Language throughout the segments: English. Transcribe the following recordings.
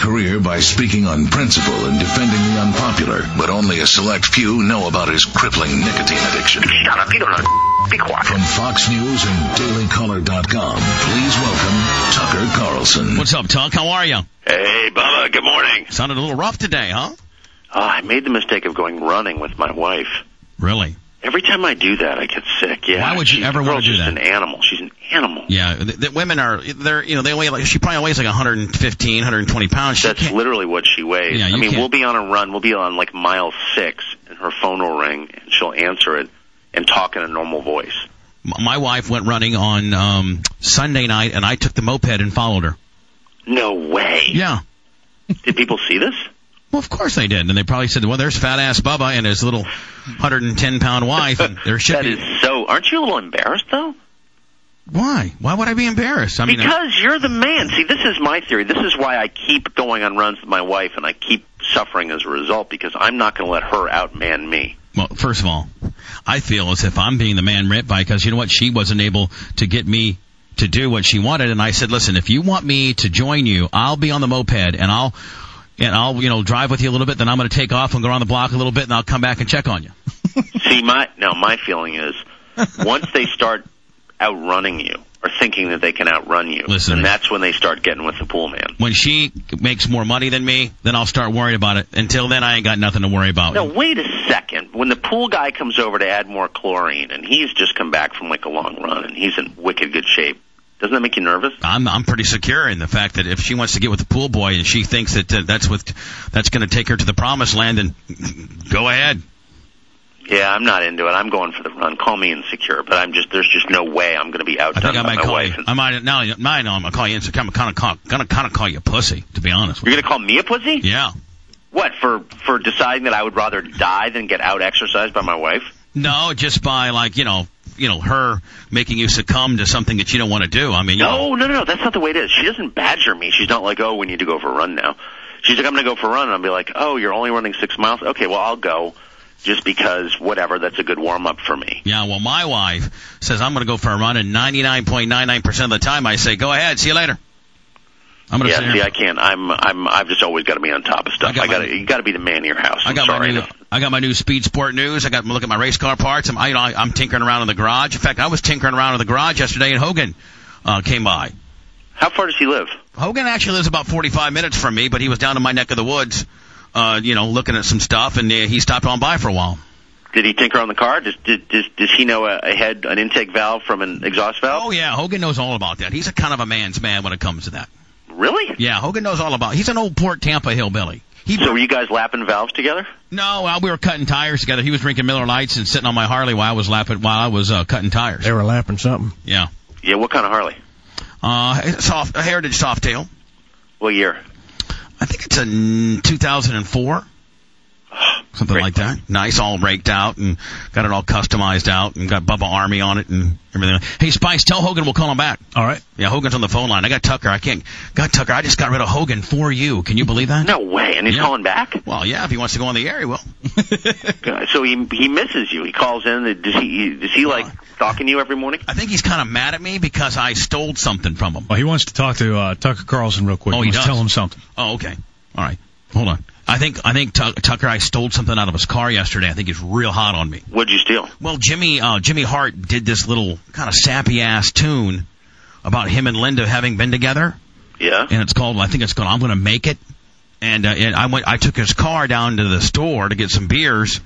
career by speaking on principle and defending the unpopular, but only a select few know about his crippling nicotine addiction. Shut up, you don't know. Be quiet. From Fox News and DailyCaller.com, please welcome Tucker Carlson. What's up, Tuck? How are you? Hey, Bubba, good morning. Sounded a little rough today, huh? I made the mistake of going running with my wife. Really? Every time I do that, I get sick. Yeah. Why would you ever want to do that? She's an animal. She's an animal. Yeah, the women are, they weigh like, she probably weighs like 115, 120 pounds. That's literally what she weighs. Yeah, we'll be on a run. We'll be on like mile 6, and her phone will ring, and she'll answer it and talk in a normal voice. My wife went running on Sunday night, and I took the moped and followed her. No way. Yeah. Did people see this? Well, of course they did, and they probably said, well, there's fat-ass Bubba and his little 110-pound wife, and there should be... That is so... Aren't you a little embarrassed, though? Why? Why would I be embarrassed? Because you're the man. See, this is my theory. This is why I keep going on runs with my wife, and I keep suffering as a result, because I'm not going to let her outman me. Well, first of all, I feel as if I'm being the man ripped by, because you know what? She wasn't able to get me to do what she wanted, and I said, listen, if you want me to join you, I'll be on the moped, and I'll drive with you a little bit, then I'm going to take off and go around the block a little bit, and I'll come back and check on you. See, my feeling is, once they start outrunning you, or thinking that they can outrun you, and that's when they start getting with the pool man. When she makes more money than me, then I'll start worrying about it. Until then, I ain't got nothing to worry about. No, wait a second. When the pool guy comes over to add more chlorine, and he's just come back from like a long run, and he's in wicked good shape, doesn't that make you nervous? I'm pretty secure in the fact that if she wants to get with the pool boy and she thinks that that's going to take her to the promised land, then go ahead. Yeah, I'm not into it. I'm going for the run. Call me insecure, but there's just no way I'm going to be outdone by my wife. I might I'm going to call you insecure. I'm going to call you a pussy, to be honest with you. You're going to call me a pussy? Yeah. What, for deciding that I would rather die than get out-exercised by my wife? No, just by, like, her making you succumb to something that you don't want to do. I mean, No, that's not the way it is. She doesn't badger me. She's not like, oh, we need to go for a run now. She's like, I'm going to go for a run, and I'll be like, oh, you're only running 6 miles? Okay, well, I'll go. Just because, whatever, that's a good warm-up for me. Yeah, well, my wife says I'm going to go for a run, and 99.99% of the time I say, go ahead, see you later. I can't. I've just always got to be on top of stuff. You got to be the man of your house. I got my new Speed Sport news. I got to look at my race car parts. I'm tinkering around in the garage. In fact, I was tinkering around in the garage yesterday, and Hogan came by. How far does he live? Hogan actually lives about 45 minutes from me, but he was down in my neck of the woods. Looking at some stuff, and he stopped on by for a while. Did he tinker on the car? Does he know an intake valve from an exhaust valve? Oh, yeah, Hogan knows all about that. He's a kind of a man's man when it comes to that. Really? Yeah, Hogan knows all about it. He's an old Port Tampa hillbilly. So were you guys lapping valves together? No, we were cutting tires together. He was drinking Miller Lights and sitting on my Harley while I was cutting tires. They were lapping something? Yeah. Yeah, what kind of Harley? A Heritage Softail. What year? I think it's a 2004, something like that. Nice, all raked out, and got it all customized out, and got Bubba Army on it and everything. Hey, Spice, tell Hogan we'll call him back. All right. Yeah, Hogan's on the phone line. I got Tucker. I just got rid of Hogan for you. Can you believe that? No way. And he's calling back? Well, yeah, if he wants to go on the air, he will. So he misses you. He calls in. Does he like stalking you every morning? I think he's kind of mad at me because I stole something from him. Well, he wants to talk to Tucker Carlson real quick. Oh, he does? Tell him something. Oh, okay. All right. Hold on. I think Tucker, I stole something out of his car yesterday. I think he's real hot on me. What'd you steal? Well, Jimmy Hart did this little kind of sappy-ass tune about him and Linda having been together. Yeah. And it's called I'm Gonna Make It. And I took his car down to the store to get some beers,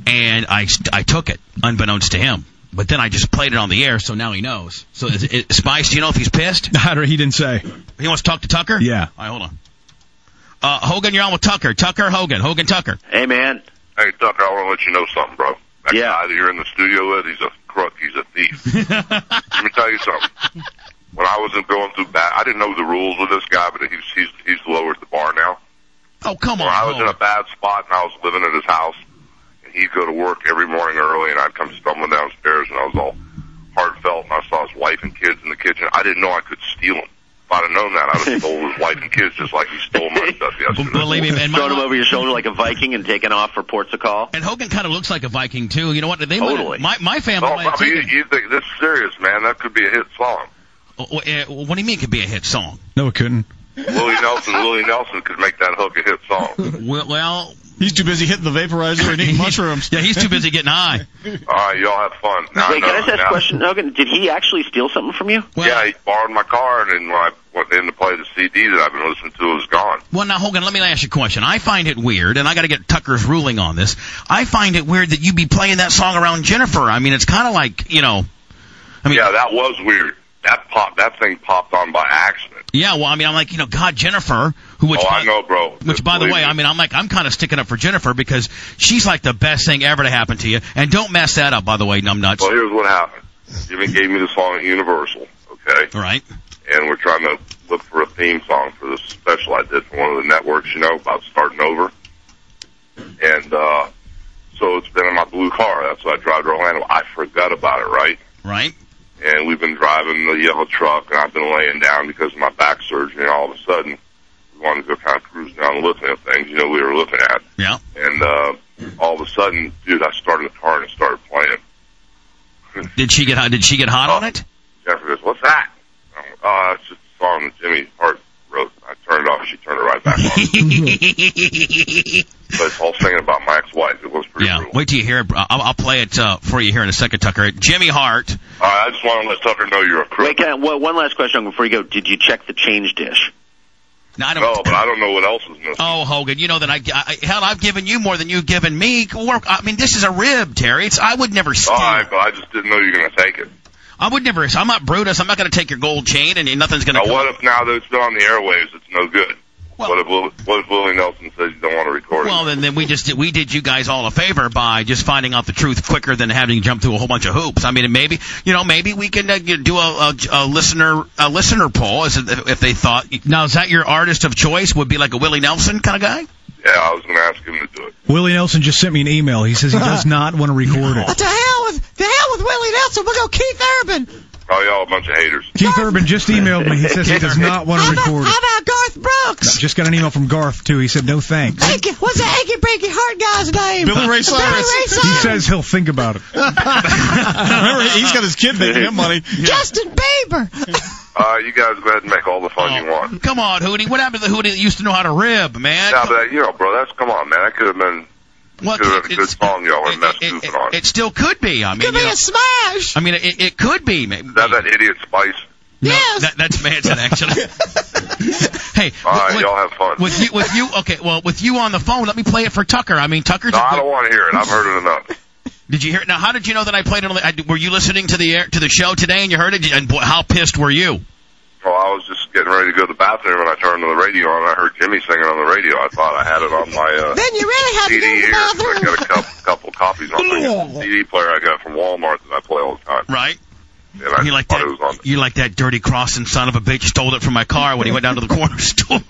and I took it, unbeknownst to him. But then I just played it on the air, so now he knows. So, Spice, do you know if he's pissed? He didn't say. He wants to talk to Tucker? Yeah. All right, hold on. Hogan, you're on with Tucker. Tucker, Hogan. Hogan, Tucker. Hey, man. Hey, Tucker, I want to let you know something, bro. That guy that you're in the studio with, he's a crook. He's a thief. Let me tell you something. When I wasn't going through bad, I didn't know the rules with this guy, but he's lowered the bar now. Oh, come on. When I was in a bad spot and I was living at his house, and he'd go to work every morning early, and I'd come stumbling downstairs, and I was all heartfelt, and I saw his wife and kids in the kitchen. I didn't know I could steal him. If I'd have known that, I'd have stole his wife and kids just like he stole my stuff yesterday. Believe me, man. Thrown him over your shoulder like a Viking and taken off for ports of call. And Hogan kind of looks like a Viking, too. You know what? Totally. My family might have taken... You think this is serious, man. That could be a hit song. What do you mean it could be a hit song? No, it couldn't. Willie Nelson could make that hook a hit song. Well, He's too busy hitting the vaporizer and eating mushrooms. Yeah, he's too busy getting high. All right, y'all have fun. Now, Wait, can I just ask a question, Hogan? Did he actually steal something from you? Well, yeah, he borrowed my car, and then when I went in to play the CD that I've been listening to, it was gone. Well, now, Hogan, let me ask you a question. I find it weird, and I got to get Tucker's ruling on this. I find it weird that you be playing that song around Jennifer. I mean, it's kind of like, yeah, that was weird. That thing popped on by accident. Yeah, well, I mean, I'm like, God, Jennifer, I know, bro. Which, by the way, I mean, I'm kind of sticking up for Jennifer because she's like the best thing ever to happen to you. And don't mess that up, by the way, numbnuts. Well, here's what happened. Jimmy gave me the song at Universal, okay? All right. And we're trying to look for a theme song for this special I did for one of the networks, about starting over. And so it's been in my blue car. That's what I drive to Orlando. I forgot about it, right? Right. And we've been driving the yellow truck, and I've been laying down because of my back surgery, and all of a sudden, we wanted to go kind of cruise down looking at things, we were looking at. Yeah. And all of a sudden, dude, I started the car and it started playing. Did she get hot on it? Jennifer goes, "What's that?" I'm like, "Oh, it's just a song that Jimmy Hart wrote." I turned it off, she turned it right back on. But it's all singing about my ex-wife. It was pretty brutal. Wait till you hear it. I'll play it for you here in a second, Tucker. Jimmy Hart. All right, I just want to let Tucker know you're a crook. Wait, one last question before you go. Did you check the change dish? No, but I don't know what else is missing. Oh, Hogan, you know that hell, I've given you more than you've given me. I mean, this is a rib, Terry. I would never steal. All right, but I just didn't know you were going to take it. I would never. I'm not Brutus. I'm not going to take your gold chain, and nothing's going to. Now, what if now that it's been on the airwaves, it's no good? Well, what if Willie Nelson says you don't want to record it? Well, then we did you guys all a favor by just finding out the truth quicker than having to jump through a whole bunch of hoops. I mean, maybe we can do a listener poll if they thought. Now, is that your artist of choice? Would be like a Willie Nelson kind of guy? Yeah, I was going to ask him to do it. Willie Nelson just sent me an email. He says he does not want to record it. To hell with Willie Nelson. We'll go Keith Urban. Oh, y'all a bunch of haters. Keith Urban just emailed me. He says he does not want to record it. How about Garth Brooks? Just got an email from Garth, too. He said no thanks. What's the Achy Breaky Heart guy's name? Billy Ray Cyrus. He says he'll think about it. Remember, he's got his kid making him money. Justin Bieber. You guys go ahead and make all the fun you want. Come on, Hootie. What happened to the Hootie that used to know how to rib, man? Yeah, but bro, come on, man. That could have been. Well, a good song y'all were goofing on. It still could be. I mean, could be a smash. I mean, it could be. Maybe. Is that Idiot Spice? No, yes. That's Manson, actually. Hey, all right, y'all have fun. With you, okay. Well, with you on the phone, let me play it for Tucker. I mean, Tucker's. No, I don't want to hear it. I've heard it enough. Did you hear it? Now, how did you know that I played it? Were you listening to the show today and you heard it? And boy, how pissed were you? Well, I was just getting ready to go to the bathroom and I turned on the radio and I heard Jimmy singing on the radio. I thought I had it on my then you really had CD to go to the here. bathroom. I got a couple copies on the CD player I got from Walmart that I play all the time. Right. And I thought it was on. You like that dirty crossing son of a bitch stole it from my car when he went down to the corner store.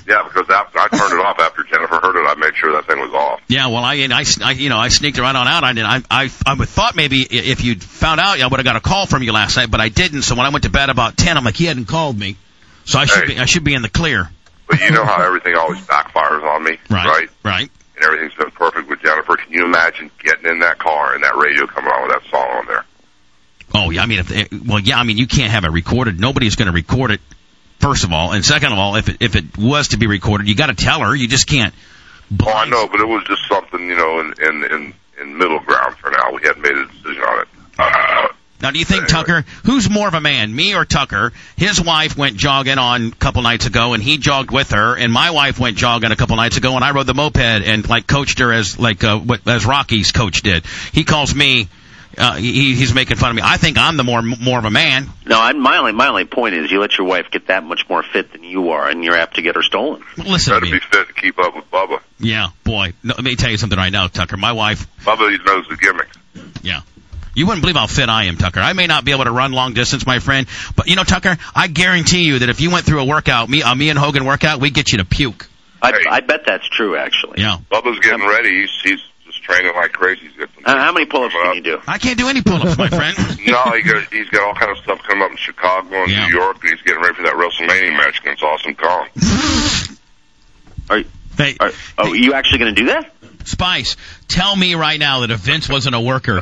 Yeah, because after I turned it off after Jennifer heard it, I made sure that thing was off. Yeah, well, I sneaked it right on out. I would thought maybe if you'd found out, I would have got a call from you last night, but I didn't. So when I went to bed about 10, I'm like, he hadn't called me, so I should be in the clear. But you know how everything always backfires on me, right? Right. And everything's been perfect with Jennifer. Can you imagine getting in that car and that radio coming on with that song on there? Oh yeah, I mean, you can't have it recorded. Nobody's going to record it. First of all, and second of all, if it was to be recorded, you got to tell her. You just can't. Oh, I know, but it was just something, in middle ground for now. We hadn't made a decision on it. Now, do you think, anyway, Tucker, who's more of a man, me or Tucker? His wife went jogging on a couple nights ago, and he jogged with her. And my wife went jogging a couple nights ago, and I rode the moped and coached her as Rocky's coach did. He calls me. He's making fun of me. I think I'm the more of a man. No, my only point is you let your wife get that much more fit than you are, and you're apt to get her stolen. Listen, better be fit to keep up with Bubba. Yeah, boy. No, let me tell you something right now, Tucker. My wife. Bubba knows the gimmicks. Yeah. You wouldn't believe how fit I am, Tucker. I may not be able to run long distance, my friend, but Tucker, I guarantee you that if you went through a workout, me and Hogan workout, we'd get you to puke. I bet that's true, actually. Yeah. Bubba's getting ready. He's training like crazy. How many pull-ups can you do? I can't do any pull-ups, my friend. No, he's got all kind of stuff coming up in Chicago and New York, and he's getting ready for that WrestleMania match against Awesome Kong. Are you actually going to do that? Spice, tell me right now that if Vince wasn't a worker,